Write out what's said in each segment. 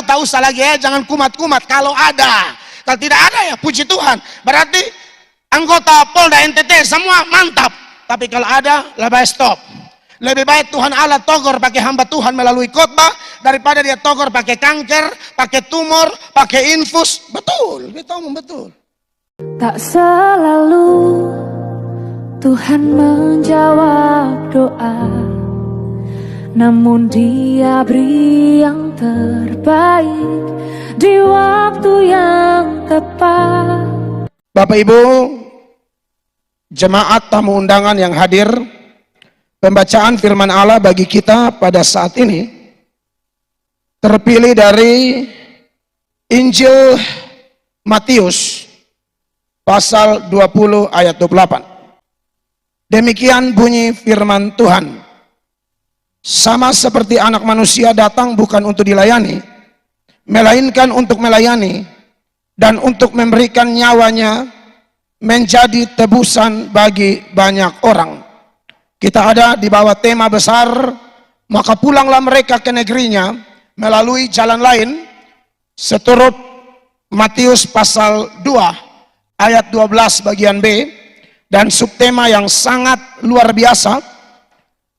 tak usah lagi ya, jangan kumat-kumat kalau ada. Kalau tidak ada ya puji Tuhan. Berarti anggota Polda NTT semua mantap. Tapi kalau ada, lebih baik stop. Lebih baik Tuhan Allah togor pakai hamba Tuhan melalui khotbah daripada dia togor pakai kanker, pakai tumor, pakai infus. Betul, kita omong betul. Tak selalu Tuhan menjawab doa, namun Dia beri yang terbaik di waktu yang tepat. Bapak Ibu, jemaat tamu undangan yang hadir, pembacaan firman Allah bagi kita pada saat ini terpilih dari Injil Matius pasal 20 ayat 28. Demikian bunyi firman Tuhan. Sama seperti anak manusia datang bukan untuk dilayani, melainkan untuk melayani dan untuk memberikan nyawanya menjadi tebusan bagi banyak orang. Kita ada di bawah tema besar, maka pulanglah mereka ke negerinya melalui jalan lain, seturut Matius pasal 2 ayat 12 bagian B, dan subtema yang sangat luar biasa,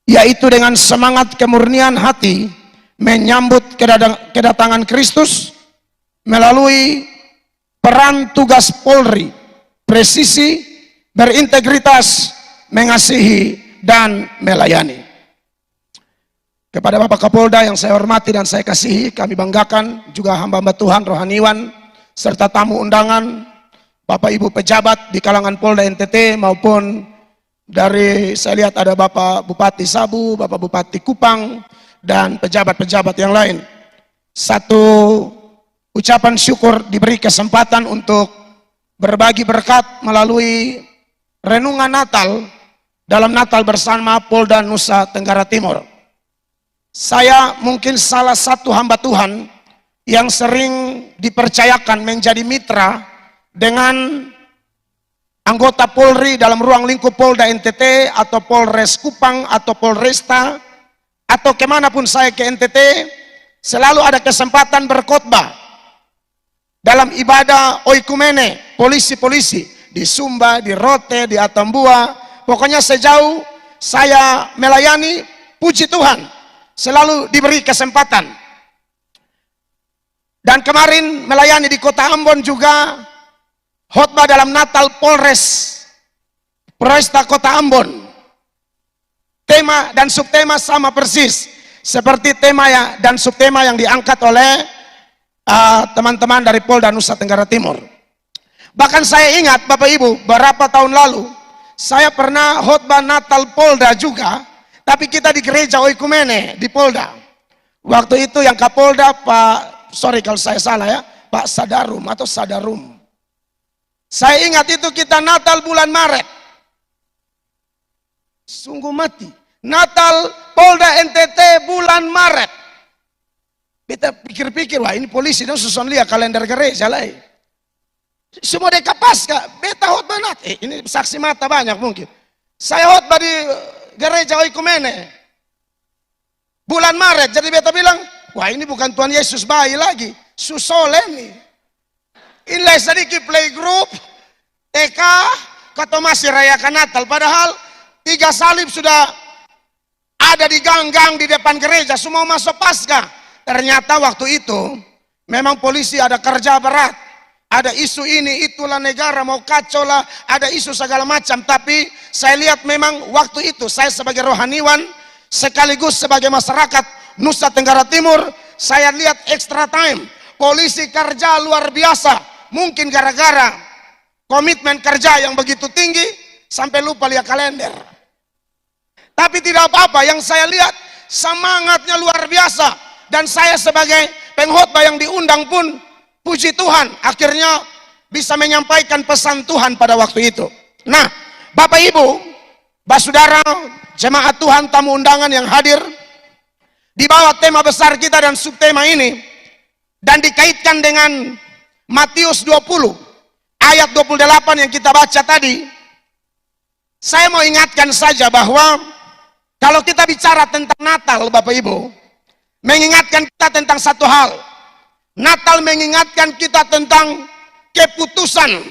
yaitu dengan semangat kemurnian hati menyambut kedatangan Kristus melalui peran tugas Polri, presisi, berintegritas, mengasihi, dan melayani. Kepada Bapak Kapolda yang saya hormati dan saya kasihi, kami banggakan, juga hamba-hamba Tuhan, rohaniwan, serta tamu undangan, Bapak Ibu pejabat di kalangan Polda NTT maupun dari, saya lihat ada Bapak Bupati Sabu, Bapak Bupati Kupang, dan pejabat-pejabat yang lain. Satu ucapan syukur diberi kesempatan untuk berbagi berkat melalui renungan Natal dalam Natal bersama Polda Nusa Tenggara Timur. Saya mungkin salah satu hamba Tuhan yang sering dipercayakan menjadi mitra dengan anggota Polri dalam ruang lingkup Polda NTT atau Polres Kupang atau Polresta atau kemanapun saya ke NTT, selalu ada kesempatan berkhotbah dalam ibadah oikumene, polisi-polisi di Sumba, di Rote, di Atambua. Pokoknya sejauh saya melayani, puji Tuhan, selalu diberi kesempatan. Dan kemarin melayani di kota Ambon juga, khotbah dalam Natal Polresta Kota Ambon. Tema dan subtema sama persis seperti tema dan subtema yang diangkat oleh teman-teman dari Polda Nusa Tenggara Timur. Bahkan saya ingat Bapak Ibu, beberapa tahun lalu saya pernah khotbah Natal Polda juga, tapi kita di gereja Oikumene di Polda. Waktu itu yang Kapolda sorry kalau saya salah ya, Pak Sadarum atau Sadarum. Saya ingat itu kita Natal bulan Maret. Sungguh mati. Natal Polda NTT bulan Maret. Kita pikir-pikir, wah ini polisi dan susun lihat kalender gereja lah. Semua deka pasca, beta khotbah nanti. Ini saksi mata banyak mungkin. Saya khotbah di gereja Oikumene bulan Maret. Jadi beta bilang, wah ini bukan Tuhan Yesus bayi lagi, Susoleni. Inilah sedikit playgroup, TK, kata masih rayakan Natal. Padahal 3 salib sudah ada di gang-gang di depan gereja, semua masuk pasca. Ternyata waktu itu memang polisi ada kerja berat. Ada isu ini, itulah negara mau kacau lah, ada isu segala macam. Tapi saya lihat memang waktu itu saya sebagai rohaniwan sekaligus sebagai masyarakat Nusa Tenggara Timur, saya lihat extra time. Polisi kerja luar biasa. Mungkin gara-gara komitmen kerja yang begitu tinggi sampai lupa lihat kalender. Tapi tidak apa-apa, yang saya lihat semangatnya luar biasa. Dan saya sebagai pengkhotbah yang diundang pun, puji Tuhan, akhirnya bisa menyampaikan pesan Tuhan pada waktu itu. Nah, Bapak Ibu, Saudara, jemaat Tuhan, tamu undangan yang hadir, di bawah tema besar kita dan subtema ini, dan dikaitkan dengan Matius 20, ayat 28 yang kita baca tadi, saya mau ingatkan saja bahwa kalau kita bicara tentang Natal, Bapak Ibu, mengingatkan kita tentang satu hal, Natal mengingatkan kita tentang keputusan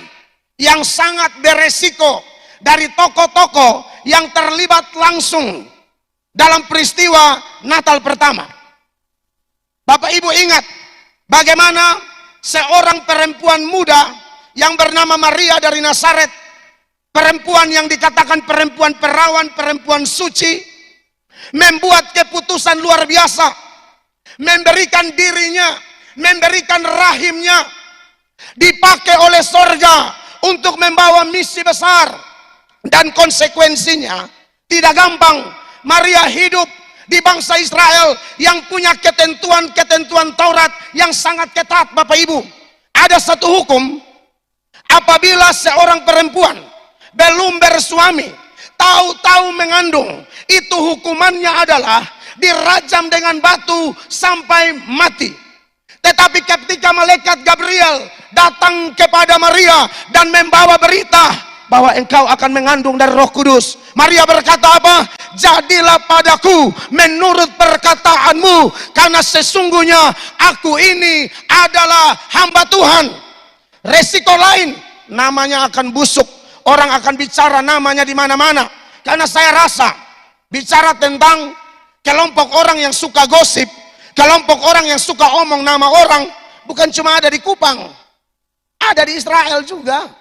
yang sangat beresiko dari tokoh-tokoh yang terlibat langsung dalam peristiwa Natal pertama. Bapak Ibu ingat bagaimana seorang perempuan muda yang bernama Maria dari Nazaret, perempuan yang dikatakan perempuan perawan, perempuan suci, membuat keputusan luar biasa, memberikan dirinya, memberikan rahimnya, dipakai oleh sorga untuk membawa misi besar. Dan konsekuensinya tidak gampang. Maria hidup di bangsa Israel yang punya ketentuan-ketentuan Taurat yang sangat ketat. Bapak Ibu, ada satu hukum, apabila seorang perempuan belum bersuami, tahu-tahu mengandung, itu hukumannya adalah dirajam dengan batu sampai mati. Tetapi ketika malaikat Gabriel datang kepada Maria dan membawa berita bahwa engkau akan mengandung dari Roh Kudus, Maria berkata apa? Jadilah padaku menurut perkataanmu, karena sesungguhnya aku ini adalah hamba Tuhan. Resiko lain, namanya akan busuk. Orang akan bicara namanya di mana-mana. Karena saya rasa bicara tentang kelompok orang yang suka gosip, kelompok orang yang suka omong nama orang, bukan cuma ada di Kupang, ada di Israel juga.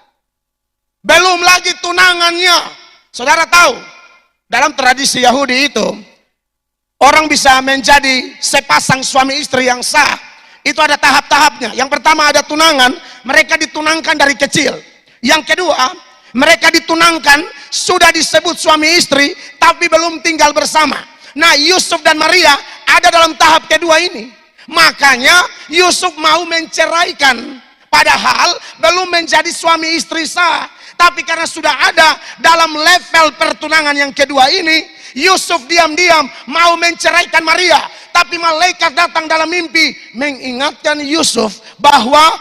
Belum lagi tunangannya. Saudara tahu, dalam tradisi Yahudi itu, orang bisa menjadi sepasang suami istri yang sah. Itu ada tahap-tahapnya. Yang pertama ada tunangan, mereka ditunangkan dari kecil. Yang kedua, mereka ditunangkan, sudah disebut suami istri, tapi belum tinggal bersama. Nah, Yusuf dan Maria ada dalam tahap kedua ini. Makanya Yusuf mau menceraikan, padahal belum menjadi suami istri sah. Tapi karena sudah ada dalam level pertunangan yang kedua ini, Yusuf diam-diam mau menceraikan Maria. Tapi malaikat datang dalam mimpi mengingatkan Yusuf bahwa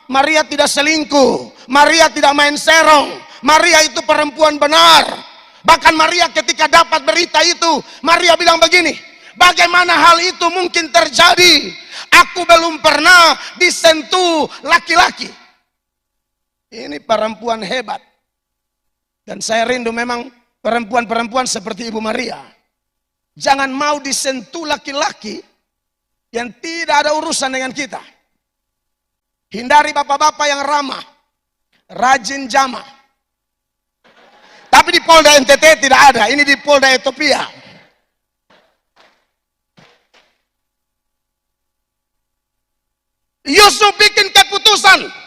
Maria tidak selingkuh, Maria tidak main serong, Maria itu perempuan benar. Bahkan Maria ketika dapat berita itu, Maria bilang begini, bagaimana hal itu mungkin terjadi? Aku belum pernah disentuh laki-laki. Ini perempuan hebat. Dan saya rindu memang perempuan-perempuan seperti Ibu Maria. Jangan mau disentuh laki-laki yang tidak ada urusan dengan kita. Hindari bapak-bapak yang ramah, rajin jamah. Tapi di Polda NTT tidak ada, ini di Polda Ethiopia. Yusuf bikin keputusan.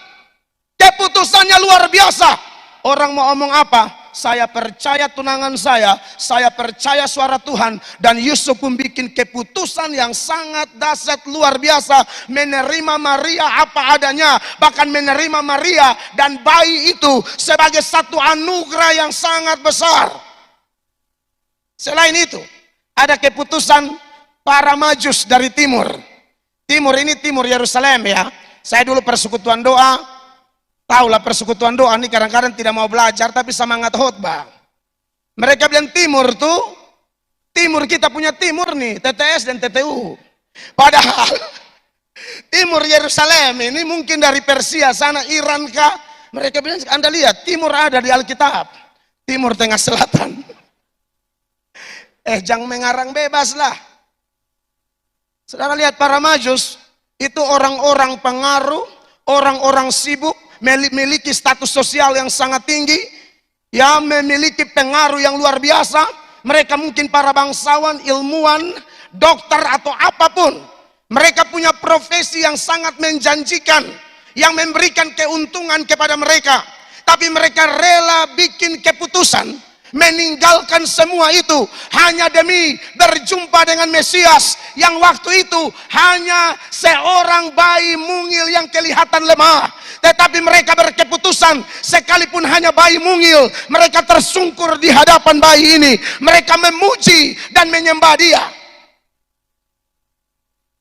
Keputusannya luar biasa. Orang mau omong apa? Saya percaya tunangan saya percaya suara Tuhan. Dan Yusuf pun bikin keputusan yang sangat dahsyat luar biasa. Menerima Maria apa adanya. Bahkan menerima Maria dan bayi itu sebagai satu anugerah yang sangat besar. Selain itu, ada keputusan para Majus dari timur. Timur ini timur Yerusalem ya. Saya dulu persekutuan doa. Tahulah persekutuan doa ini kadang-kadang tidak mau belajar tapi semangat khotbah. Mereka bilang timur tuh, timur kita punya timur nih, TTS dan TTU. Padahal timur Yerusalem ini mungkin dari Persia sana, Iran kah? Mereka bilang, Anda lihat timur ada di Alkitab, timur tengah selatan. Jangan mengarang bebas lah. Saudara lihat para Majus, itu orang-orang pengaruh, orang-orang sibuk, memiliki status sosial yang sangat tinggi, ya memiliki pengaruh yang luar biasa. Mereka mungkin para bangsawan, ilmuwan, dokter atau apapun. Mereka punya profesi yang sangat menjanjikan, yang memberikan keuntungan kepada mereka. Tapi mereka rela bikin keputusan meninggalkan semua itu hanya demi berjumpa dengan Mesias yang waktu itu hanya seorang bayi mungil yang kelihatan lemah. Tetapi mereka berkeputusan, sekalipun hanya bayi mungil, mereka tersungkur di hadapan bayi ini. Mereka memuji dan menyembah dia.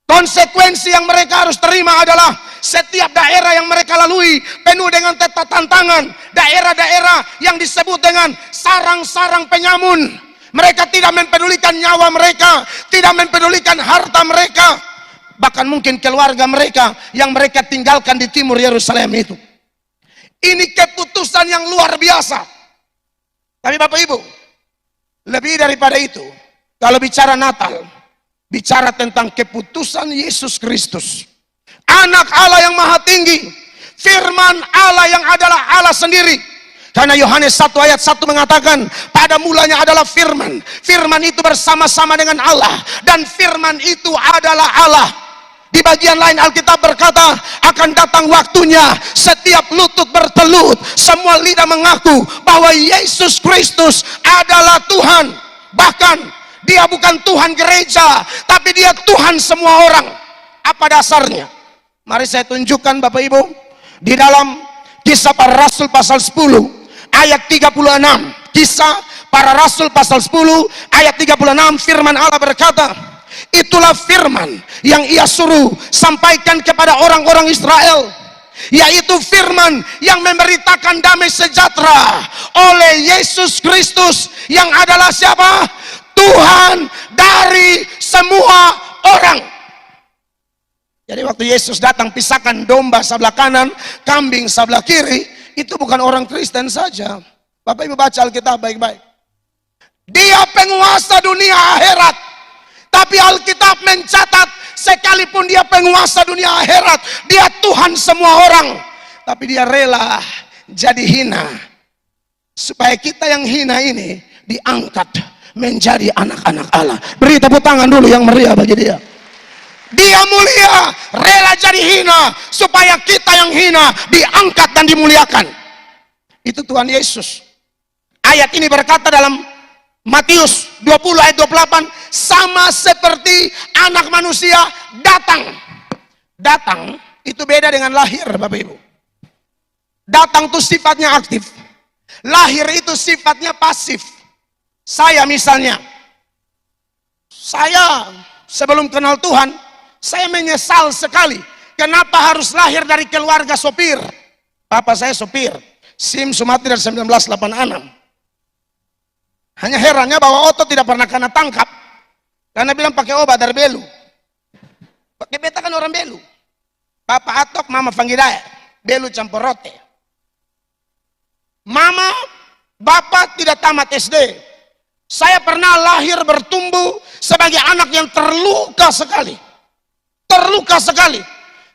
Konsekuensi yang mereka harus terima adalah setiap daerah yang mereka lalui penuh dengan tantangan. Daerah-daerah yang disebut dengan sarang-sarang penyamun. Mereka tidak mempedulikan nyawa mereka, tidak mempedulikan harta mereka. bahkan mungkin keluarga mereka yang mereka tinggalkan di timur Yerusalem itu. Ini keputusan yang luar biasa. Tapi Bapak Ibu, lebih daripada itu, kalau bicara Natal, bicara tentang keputusan Yesus Kristus, Anak Allah yang Maha Tinggi, firman Allah yang adalah Allah sendiri. Karena Yohanes 1 ayat 1 mengatakan, pada mulanya adalah firman. Firman itu bersama-sama dengan Allah, dan firman itu adalah Allah. Di bagian lain Alkitab berkata, akan datang waktunya setiap lutut bertelut, semua lidah mengaku bahwa Yesus Kristus adalah Tuhan. Bahkan dia bukan Tuhan gereja, tapi dia Tuhan semua orang. Apa dasarnya? Mari saya tunjukkan Bapak Ibu. Di dalam Kisah Para Rasul pasal 10 ayat 36. Kisah Para Rasul pasal 10 ayat 36, firman Allah berkata, itulah firman yang ia suruh sampaikan kepada orang-orang Israel, yaitu firman yang memberitakan damai sejahtera oleh Yesus Kristus yang adalah siapa? Tuhan dari semua orang. Jadi waktu Yesus datang pisahkan domba sebelah kanan, kambing sebelah kiri, itu bukan orang Kristen saja. Bapak Ibu baca Alkitab baik-baik. Dia penguasa dunia akhirat. Tapi Alkitab mencatat, sekalipun dia penguasa dunia akhirat, dia Tuhan semua orang, tapi dia rela jadi hina, supaya kita yang hina ini diangkat menjadi anak-anak Allah. Beri tepuk tangan dulu yang meriah bagi dia. Dia mulia, rela jadi hina, supaya kita yang hina diangkat dan dimuliakan. Itu Tuhan Yesus. Ayat ini berkata dalam Matius 20 ayat 28, sama seperti anak manusia datang. Datang itu beda dengan lahir, Bapak Ibu. Datang itu sifatnya aktif. Lahir itu sifatnya pasif. Saya misalnya, saya sebelum kenal Tuhan, saya menyesal sekali. Kenapa harus lahir dari keluarga sopir? Papa saya sopir, SIM Sumati dari 1986. Hanya herannya bahwa Oto tidak pernah kena tangkap, karena bilang pakai obat dari Belu. Pakai beta kan orang Belu. Papa Atok, Mama Fanggidaya, Belu campur rote. Mama, Bapak tidak tamat SD. Saya pernah lahir bertumbuh sebagai anak yang terluka sekali. Terluka sekali.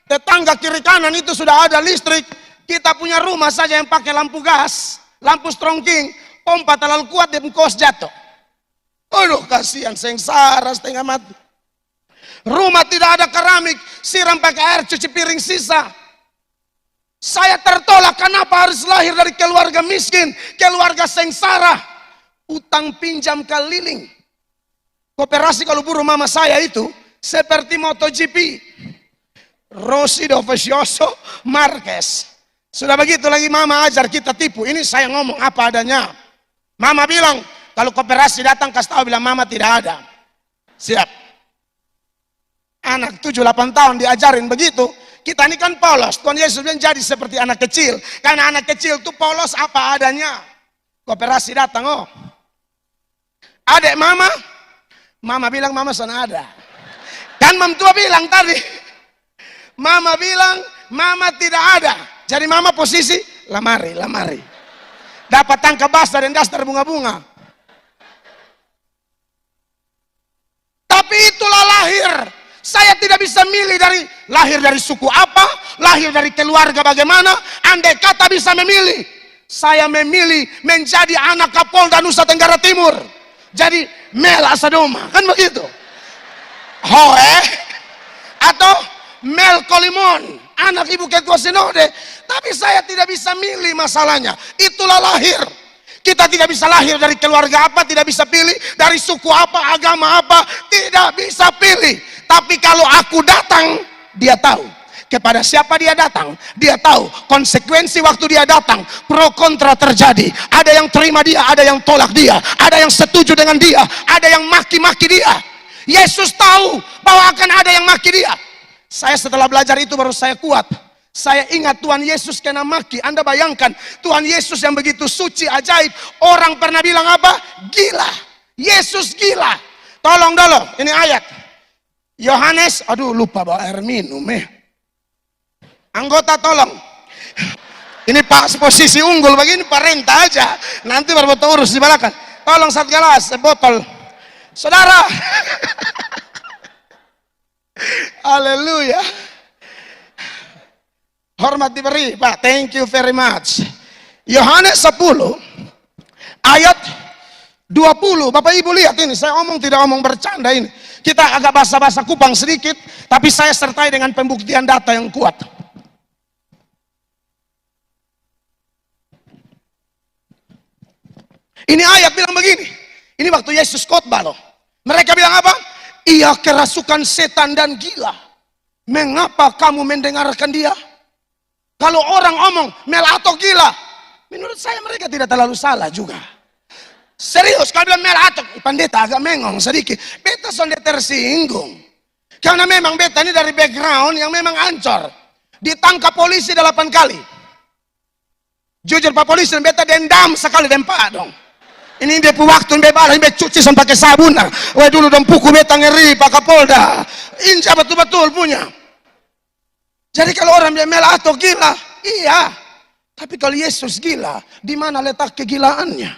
Tetangga kiri kanan itu sudah ada listrik. Kita punya rumah saja yang pakai lampu gas, lampu strongking, pompa terlalu kuat dan kos jatuh. Aduh kasihan, sengsara setengah mati. Rumah tidak ada keramik, siram pakai air cuci piring sisa. Saya tertolak, kenapa harus lahir dari keluarga miskin, keluarga sengsara. Utang pinjam keliling. Koperasi kalau buruh mama saya itu seperti MotoGP. Rossi Dovizioso Marquez. Sudah begitu lagi mama ajar kita tipu. Ini saya ngomong apa adanya. Mama bilang, kalau koperasi datang kasih tahu, bilang mama tidak ada. Siap. Anak 7-8 tahun diajarin begitu. Kita ini kan polos. Tuhan Yesus bilang jadi seperti anak kecil. Karena anak kecil itu polos apa adanya. Koperasi datang, oh. Adek mama. Mama bilang mama sana ada. Kan mamtua bilang tadi. Mama bilang mama tidak ada. Jadi mama posisi lamari, lamari. Dapat tangka basah dan daster bunga-bunga. Tapi itulah lahir. Saya tidak bisa milih dari lahir dari suku apa, lahir dari keluarga bagaimana. Andai kata bisa memilih, saya memilih menjadi anak Kapolda Nusa Tenggara Timur. Jadi Mel Asadoma, kan begitu. Hoe atau Mel Kolimon, anak ibu ketua sinode. Tapi saya tidak bisa milih masalahnya. Itulah lahir. Kita tidak bisa lahir dari keluarga apa, tidak bisa pilih dari suku apa, agama apa, tidak bisa pilih. Tapi kalau aku datang, dia tahu kepada siapa dia datang. Dia tahu konsekuensi waktu dia datang. Pro kontra terjadi. Ada yang terima dia, ada yang tolak dia, ada yang setuju dengan dia, ada yang maki-maki dia. Yesus tahu bahwa akan ada yang maki dia. Saya setelah belajar itu baru saya kuat. Saya ingat Tuhan Yesus kena maki. Anda bayangkan Tuhan Yesus yang begitu suci, ajaib. Orang pernah bilang apa? Gila. Yesus gila. Tolong dulu, ini ayat. Yohanes, aduh lupa bawa air minum Anggota tolong. Ini Pak posisi unggul begini Pak renta aja. Nanti baru urus di belakang. Tolong 1 gelas, botol. Saudara. Haleluya. Hormat diberi, Pak. Thank you very much. Yohanes 10 ayat 20. Bapak Ibu lihat ini, saya tidak omong bercanda ini. Kita agak basa-basa Kupang sedikit, tapi saya sertai dengan pembuktian data yang kuat. Ini ayat bilang begini. Ini waktu Yesus khotbah loh. Mereka bilang apa? Ia kerasukan setan dan gila. Mengapa kamu mendengarkan dia? Kalau orang omong Mel atau gila, menurut saya mereka tidak terlalu salah juga. Serius, kalau bilang Mel atau pendeta agak mengong sedikit. Beta sudah tersinggung. Karena memang beta ini dari background yang memang ancur. Ditangkap polisi 8 kali. Jujur Pak polisi, beta dendam sekali dempa dong. Ini dia waktu bebas, ini cuci sampai pakai sabun. Wah dulu dong puku beta ngeri Pak Kapolda. Inca betul-betul punya. Jadi kalau orang bilang Mel atau gila, iya. Tapi kalau Yesus gila, di mana letak kegilaannya?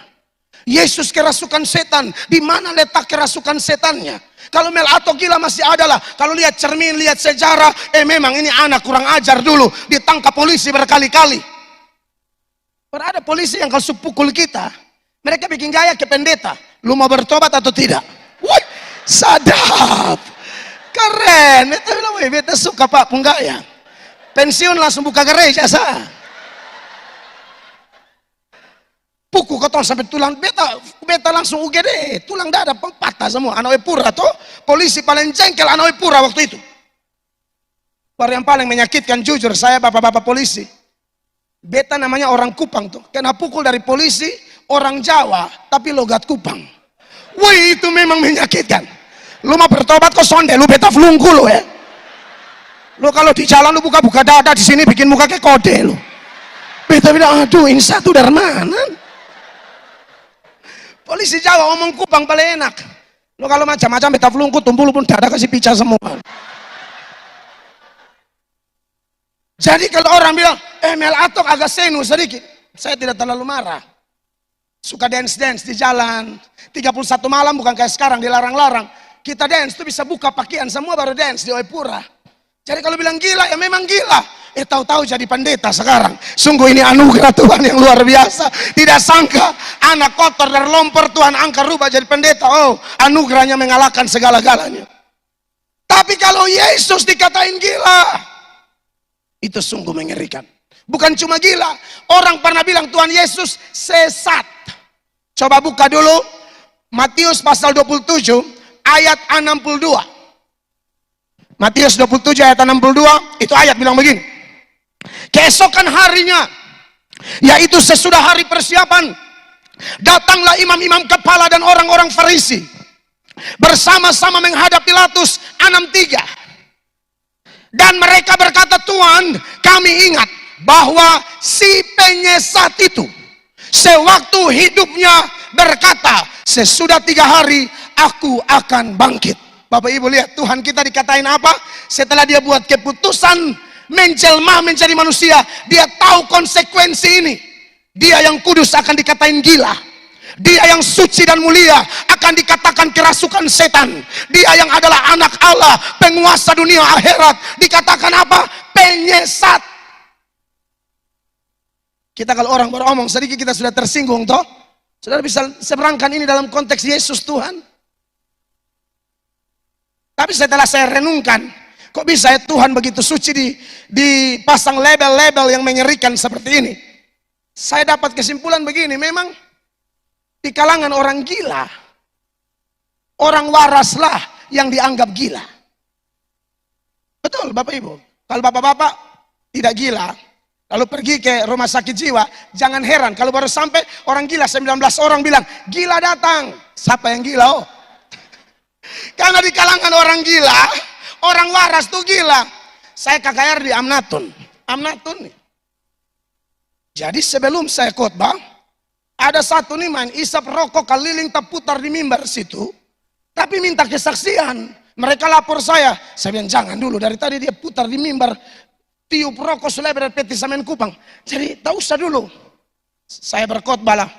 Yesus kerasukan setan, di mana letak kerasukan setannya? Kalau Mel atau gila masih adalah, kalau lihat cermin, lihat sejarah, memang ini anak kurang ajar dulu, ditangkap polisi berkali-kali. Ada polisi yang kalau pukul kita, mereka bikin gaya ke pendeta. Lu mau bertobat atau tidak? Wih, sadap. Keren. Beta bilang, beta suka Pak penggaya. Pensiun langsung buka gereja sah. Pukul kotor sampai tulang. Beta langsung UGD. Tulang dada patah semua. Anak Epura tuh. Polisi paling jengkel anak Epura waktu itu. Baru yang paling menyakitkan jujur saya bapak-bapak polisi. Beta namanya orang Kupang tuh. Kena pukul dari polisi. Orang Jawa, tapi logat Kupang. Wih, itu memang menyakitkan. Lu mau bertobat kok sonde, lu beta flungku lu ya. Lu kalau di jalan lu buka-buka dada di sini bikin muka kayak kode lu. Beta bilang, aduh, ini satu dari mana? Polisi Jawa ngomong Kupang paling enak. Lu kalau macam-macam beta flungku, tumpul pun dada kasih pica semua. Jadi kalau orang bilang, Mel Atok agak senu sedikit, saya tidak terlalu marah. Suka dance-dance di jalan. 31 malam bukan kayak sekarang dilarang-larang. Kita dance tuh bisa buka pakaian semua baru dance di Oepura. Jadi kalau bilang gila ya memang gila. Tahu-tahu jadi pendeta sekarang. Sungguh ini anugerah Tuhan yang luar biasa. Tidak sangka anak kotor dan lomper Tuhan angkat rubah jadi pendeta. Oh, anugerahnya mengalahkan segala-galanya. Tapi kalau Yesus dikatain gila, itu sungguh mengerikan. Bukan cuma gila, orang pernah bilang Tuhan Yesus sesat. Coba buka dulu Matius pasal 27 ayat 62. Matius 27 ayat 62, itu ayat bilang begini. Keesokan harinya, yaitu sesudah hari persiapan, datanglah imam-imam kepala dan orang-orang Farisi bersama-sama menghadap Pilatus 63. Dan mereka berkata, Tuhan, kami ingat bahwa si penyesat itu sewaktu hidupnya berkata, sesudah 3 hari aku akan bangkit. Bapak Ibu lihat, Tuhan kita dikatain apa? Setelah dia buat keputusan menjelma menjadi manusia, dia tahu konsekuensi ini. Dia yang kudus akan dikatain gila. Dia yang suci dan mulia akan dikatakan kerasukan setan. Dia yang adalah anak Allah, penguasa dunia akhirat, dikatakan apa? Penyesat. Kita kalau orang beromong sedikit kita sudah tersinggung toh. Saudara bisa seberangkan ini dalam konteks Yesus Tuhan. Tapi setelah saya renungkan, kok bisa ya Tuhan begitu suci dipasang label-label yang mengerikan seperti ini. Saya dapat kesimpulan begini, memang di kalangan orang gila, orang waraslah yang dianggap gila. Betul Bapak Ibu. Kalau bapak-bapak tidak gila, lalu pergi ke rumah sakit jiwa, jangan heran kalau baru sampai orang gila 19 orang bilang, gila datang. Siapa yang gila? Oh. Karena di kalangan orang gila, orang waras tuh gila. Saya KKR di Amnatun nih. Jadi sebelum saya khotbah, ada satu nih main isap rokok keliling terputar di mimbar situ, tapi minta kesaksian. Mereka lapor saya bilang jangan dulu, dari tadi dia putar di mimbar, tiup rokok selebar peti samen kupang. Jadi tak usah dulu. Saya berkhotbah lah.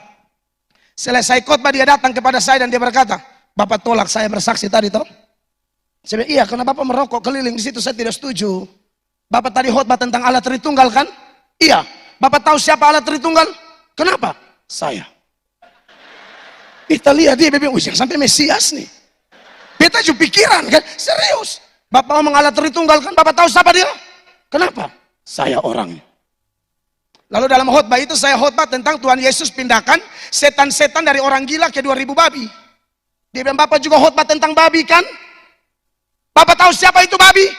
Selesai khotbah dia datang kepada saya dan dia berkata, Bapak tolak saya bersaksi tadi toh? Saya bilang, iya karena Bapak merokok keliling di situ, saya tidak setuju. Bapak tadi khotbah tentang Allah Tritunggal kan? Iya. Bapak tahu siapa Allah Tritunggal? Kenapa? Saya. Kita lihat dia bilang, sampai Mesias nih. Beta juga pikiran kan, serius. Bapak ngomong Allah Tritunggal kan, Bapak tahu siapa dia? Kenapa? Saya orangnya. Lalu dalam khotbah itu saya khotbah tentang Tuhan Yesus pindahkan setan-setan dari orang gila ke 2000 babi. Dia bilang, Bapak juga khotbah tentang babi kan? Bapak tahu siapa itu babi?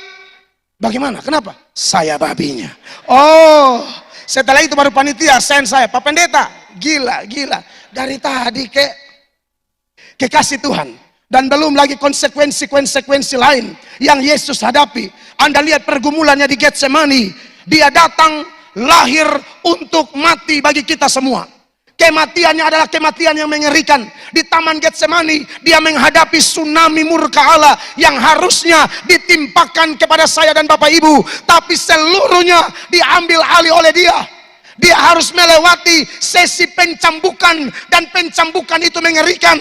Bagaimana? Kenapa? Saya babinya. Oh, setelah itu baru panitia send saya, Pak Pendeta, gila. Dari tadi kekasih Tuhan. Dan belum lagi konsekuensi lain yang Yesus hadapi. Anda lihat pergumulannya di Getsemani. Dia datang lahir untuk mati bagi kita semua. Kematiannya adalah kematian yang mengerikan. Di Taman Getsemani dia menghadapi tsunami murka Allah yang harusnya ditimpakan kepada saya dan Bapak Ibu, tapi seluruhnya diambil alih oleh dia. Dia harus melewati sesi pencambukan, dan pencambukan itu mengerikan.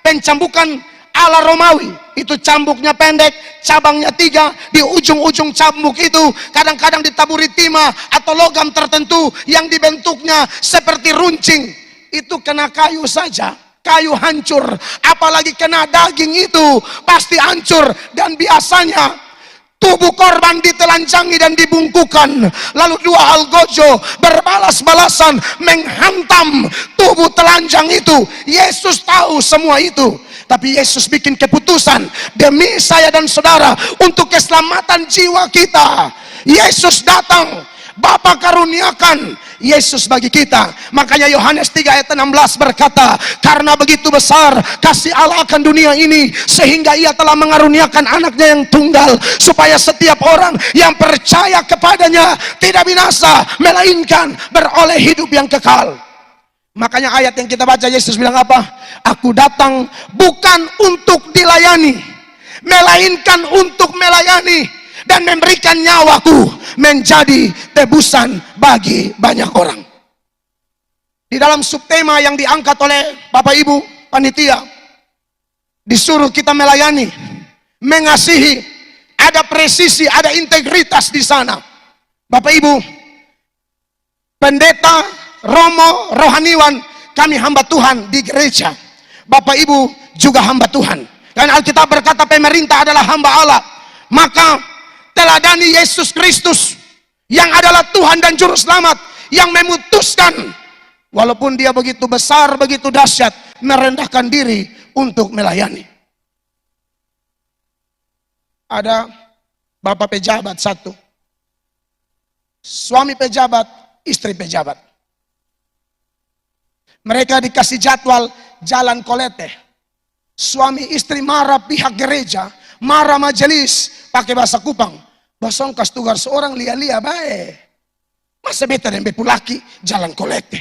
Pencambukan ala Romawi, itu cambuknya pendek, cabangnya 3, di ujung-ujung cambuk itu kadang-kadang ditaburi timah atau logam tertentu yang dibentuknya seperti runcing. Itu kena kayu saja, kayu hancur, apalagi kena daging itu pasti hancur. Dan biasanya tubuh korban ditelanjangi dan dibungkukan, lalu 2 algojo berbalas-balasan menghantam tubuh telanjang itu. Yesus tahu semua itu, tapi Yesus bikin keputusan demi saya dan saudara untuk keselamatan jiwa kita. Yesus datang, Bapa karuniakan Yesus bagi kita. Makanya Yohanes 3 ayat 16 berkata, karena begitu besar kasih Allah akan dunia ini, sehingga ia telah mengaruniakan anaknya yang tunggal, supaya setiap orang yang percaya kepadanya tidak binasa, melainkan beroleh hidup yang kekal. Makanya ayat yang kita baca, Yesus bilang apa? Aku datang bukan untuk dilayani, melainkan untuk melayani dan memberikan nyawaku menjadi tebusan bagi banyak orang. Di dalam subtema yang diangkat oleh Bapak Ibu panitia, disuruh kita melayani, mengasihi, ada presisi, ada integritas di sana. Bapak Ibu, pendeta, romo, rohaniwan, kami hamba Tuhan di gereja. Bapak Ibu juga hamba Tuhan. Dan Alkitab berkata pemerintah adalah hamba Allah. Maka teladani Yesus Kristus yang adalah Tuhan dan Juru Selamat, yang memutuskan walaupun dia begitu besar, begitu dahsyat, merendahkan diri untuk melayani. Ada bapak pejabat satu, suami pejabat, istri pejabat. Mereka dikasih jadwal jalan kolete. Suami istri marah pihak gereja, marah majelis, pakai bahasa Kupang. Basongkas tugar seorang lia-lia bae. Masa beta dan bepu laki jalan kolete.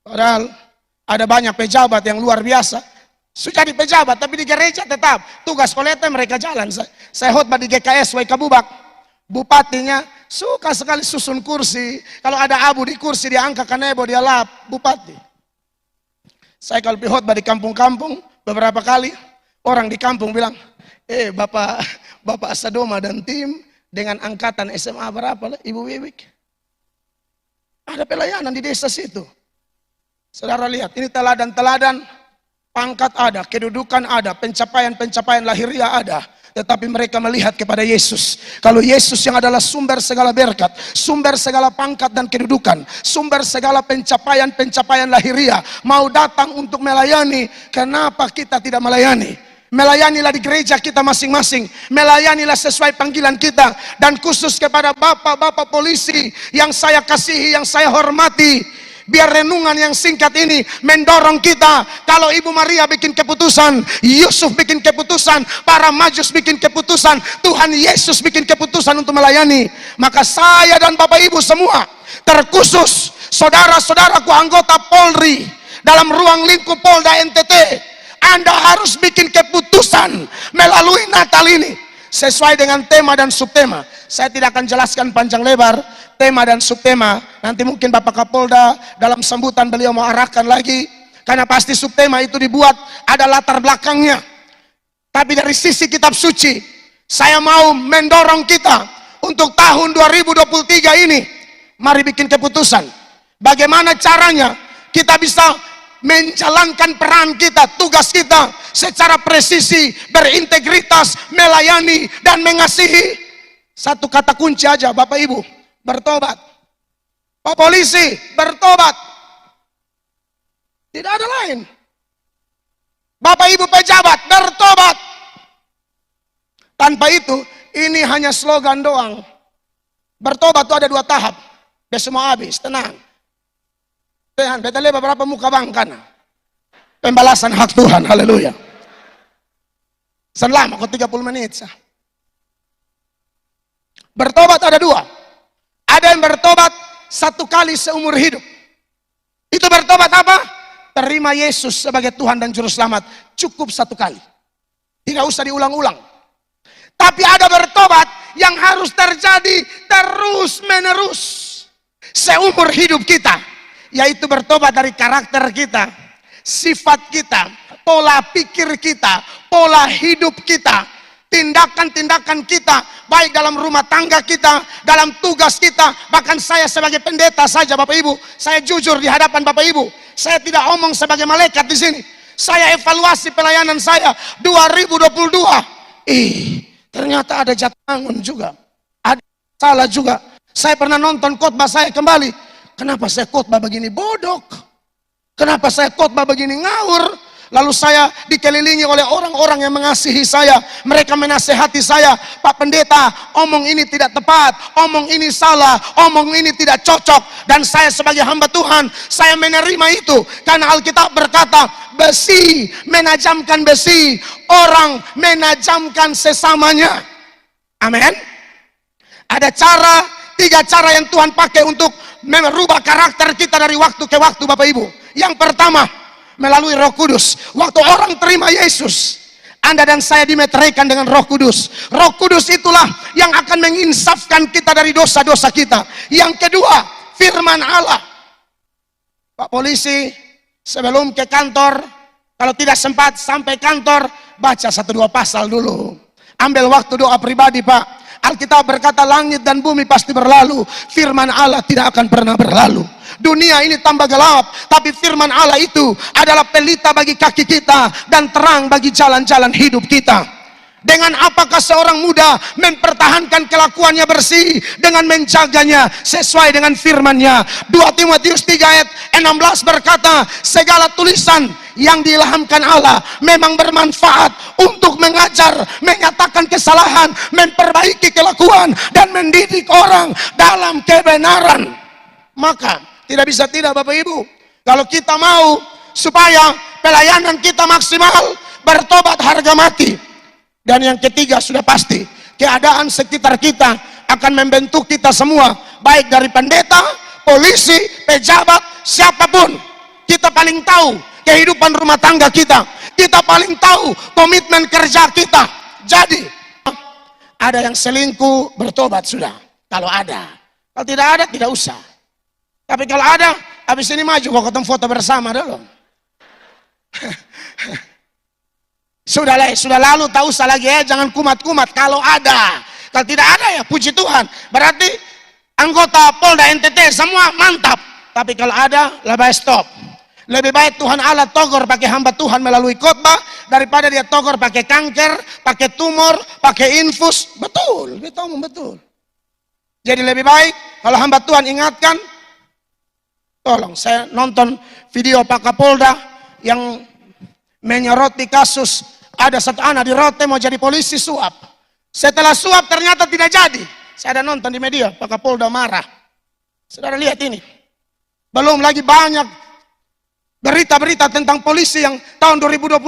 Padahal ada banyak pejabat yang luar biasa. Sudah di pejabat tapi di gereja tetap tugas kolete mereka jalan. Saya khotbah di GKS WK Bubak. Bupatinya suka sekali susun kursi. Kalau ada abu di kursi dia angkat kanebo, dia lap. Bupati. Saya kalau khotbah di kampung-kampung beberapa kali, orang di kampung bilang, Bapak Asadoma dan tim dengan angkatan SMA berapa lah, Ibu Wiwik? Ada pelayanan di desa situ. Saudara lihat, ini teladan-teladan, pangkat ada, kedudukan ada, pencapaian-pencapaian lahiriah ada. Tetapi mereka melihat kepada Yesus. Kalau Yesus yang adalah sumber segala berkat, sumber segala pangkat dan kedudukan, sumber segala pencapaian-pencapaian lahiriah, mau datang untuk melayani, kenapa kita tidak melayani? Melayanilah di gereja kita masing-masing. Melayanilah sesuai panggilan kita. Dan khusus kepada bapak-bapak polisi yang saya kasihi, yang saya hormati, biar renungan yang singkat ini mendorong kita. Kalau Ibu Maria bikin keputusan, Yusuf bikin keputusan, para majus bikin keputusan, Tuhan Yesus bikin keputusan untuk melayani, maka saya dan Bapak Ibu semua, terkhusus saudara-saudaraku anggota Polri dalam ruang lingkup Polda NTT, Anda harus bikin keputusan melalui Natal ini sesuai dengan tema dan subtema. Saya tidak akan jelaskan panjang lebar tema dan subtema. Nanti mungkin Bapak Kapolda dalam sambutan beliau mau arahkan lagi, karena pasti subtema itu dibuat ada latar belakangnya. Tapi dari sisi kitab suci, saya mau mendorong kita untuk tahun 2023 ini, mari bikin keputusan bagaimana caranya kita bisa menjalankan peran kita, tugas kita secara presisi, berintegritas, melayani dan mengasihi. Satu kata kunci aja Bapak Ibu, bertobat. Pak Polisi, bertobat. Tidak ada lain. Bapak Ibu pejabat, bertobat. Tanpa itu, ini hanya slogan doang. Bertobat itu ada 2 tahap. Dia semua habis, tenang. Beta lihat beberapa muka bangkan. Pembalasan hak Tuhan, haleluya. Selama kok 30 menit. Bertobat ada 2. Ada yang bertobat 1 kali seumur hidup. Itu bertobat apa? Terima Yesus sebagai Tuhan dan Juru Selamat. Cukup 1 kali. Tidak usah diulang-ulang. Tapi ada bertobat yang harus terjadi terus menerus seumur hidup kita. Yaitu bertobat dari karakter kita, sifat kita, pola pikir kita, pola hidup kita, tindakan-tindakan kita, baik dalam rumah tangga kita, dalam tugas kita. Bahkan saya sebagai pendeta saja Bapak Ibu, saya jujur di hadapan Bapak Ibu, saya tidak omong sebagai malaikat di sini. Saya evaluasi pelayanan saya 2022. Ternyata ada jatuh bangun juga, ada salah juga. Saya pernah nonton khotbah saya kembali. Kenapa saya khotbah begini bodoh? Kenapa saya khotbah begini ngawur? Lalu saya dikelilingi oleh orang-orang yang mengasihi saya. Mereka menasehati saya, Pak Pendeta, omong ini tidak tepat, omong ini salah, omong ini tidak cocok. Dan saya sebagai hamba Tuhan, saya menerima itu. Karena Alkitab berkata, besi menajamkan besi, orang menajamkan sesamanya. Amin. Ada 3 cara yang Tuhan pakai untuk merubah karakter kita dari waktu ke waktu Bapak Ibu. Yang pertama, melalui Roh Kudus. Waktu orang terima Yesus, Anda dan saya dimeteraikan dengan Roh Kudus. Roh Kudus itulah yang akan menginsafkan kita dari dosa-dosa kita. Yang kedua, firman Allah. Pak Polisi, sebelum ke kantor, kalau tidak sempat sampai kantor, baca 1-2 pasal dulu. Ambil waktu doa pribadi Pak. Alkitab berkata langit dan bumi pasti berlalu, firman Allah tidak akan pernah berlalu. Dunia ini tambah gelap, tapi firman Allah itu adalah pelita bagi kaki kita dan terang bagi jalan-jalan hidup kita. Dengan apakah seorang muda mempertahankan kelakuannya bersih? Dengan menjaganya sesuai dengan firman-Nya. 2 Timotius 3 ayat 16 berkata, segala tulisan yang diilhamkan Allah memang bermanfaat untuk mengajar, menyatakan kesalahan, memperbaiki kelakuan, dan mendidik orang dalam kebenaran. Maka tidak bisa tidak Bapak Ibu, kalau kita mau supaya pelayanan kita maksimal, bertobat harga mati. Dan yang ketiga sudah pasti, keadaan sekitar kita akan membentuk kita semua, baik dari pendeta, polisi, pejabat, siapapun. Kita paling tahu kehidupan rumah tangga kita, kita paling tahu komitmen kerja kita. Jadi ada yang selingkuh, bertobat sudah, kalau ada. Kalau tidak ada, tidak usah. Tapi kalau ada, habis ini maju kok ketemu foto bersama dulu. Sudah lalu, tak usah lagi jangan kumat-kumat. Kalau ada, kalau tidak ada ya puji Tuhan, berarti anggota Polda NTT semua mantap. Tapi kalau ada, lebih stop. Lebih baik Tuhan Allah togor pakai hamba Tuhan melalui khotbah daripada dia togor pakai kanker, pakai tumor, pakai infus. Betul, betul. Jadi lebih baik kalau hamba Tuhan ingatkan. Tolong, saya nonton video Pak Kapolda yang menyoroti kasus ada satu anak di Rote mau jadi polisi suap. Setelah suap ternyata tidak jadi. Saya ada nonton di media, Pak Kapolda marah. Saudara lihat ini. Belum lagi banyak berita-berita tentang polisi yang tahun 2022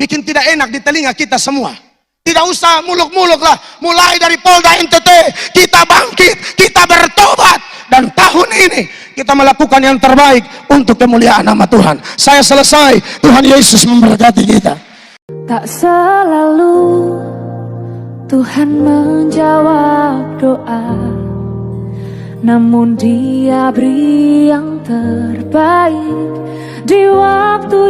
bikin tidak enak di telinga kita semua. Tidak usah muluk-muluk lah. Mulai dari Polda NTT kita bangkit, kita bertobat, dan tahun ini kita melakukan yang terbaik untuk kemuliaan nama Tuhan. Saya selesai. Tuhan Yesus memberkati kita. Tak selalu Tuhan menjawab doa, namun Dia beri yang terbaik di waktu